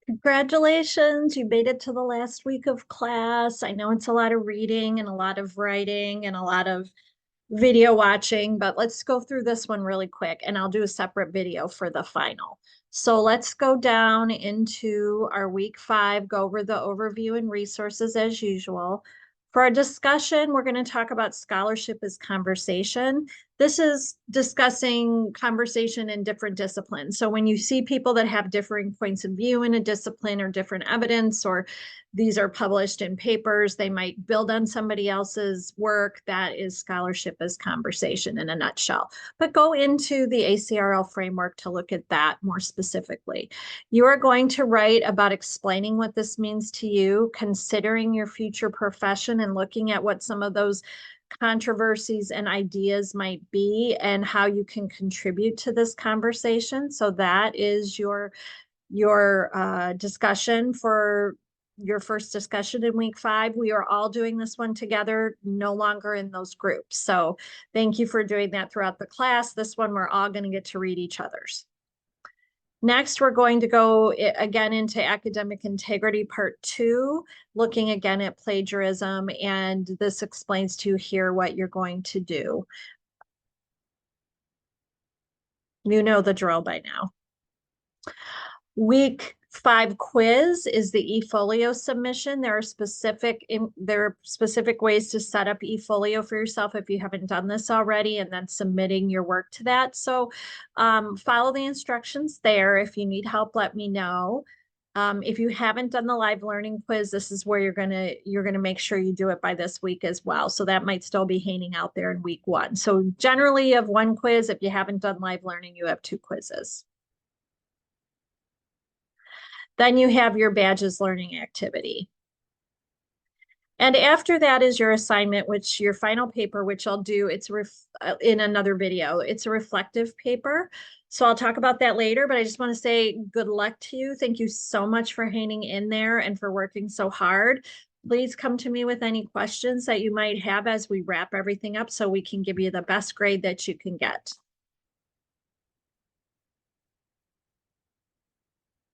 Congratulations, you made it to the last week of class. I know it's a lot of reading and a lot of writing and a lot of video watching, but let's go through this one really quick and I'll do a separate video for the final. So let's go down into our week 5, go over the overview and resources as usual. For our discussion, we're going to talk about scholarship as conversation. This is discussing conversation in different disciplines. So when you see people that have differing points of view in a discipline or different evidence, or these are published in papers, they might build on somebody else's work. That is scholarship as conversation in a nutshell. But go into the ACRL framework to look at that more specifically. You are going to write about explaining what this means to you, considering your future profession and looking at what some of those controversies and ideas might be and how you can contribute to this conversation. So that is your discussion for your first discussion in week 5. We are all doing this one together, no longer in those groups. So thank you for doing that throughout the class. This one, we're all going to get to read each other's. Next, we're going to go again into academic integrity part 2, looking again at plagiarism, and this explains to you here what you're going to do. You know the drill by now. Week 5 quiz is the eFolio submission. There are specific ways to set up eFolio for yourself if you haven't done this already, and then submitting your work to that. So follow the instructions there. If you need help, let me know. If you haven't done the live learning quiz, this is where you're gonna make sure you do it by this week as well. So that might still be hanging out there in week 1. So generally you have 1 quiz. If you haven't done live learning, you have 2 quizzes. Then you have your badges learning activity. And after that is your assignment, which your final paper, which I'll do, it's in another video. It's a reflective paper. So I'll talk about that later, but I just want to say good luck to you. Thank you so much for hanging in there and for working so hard. Please come to me with any questions that you might have as we wrap everything up so we can give you the best grade that you can get.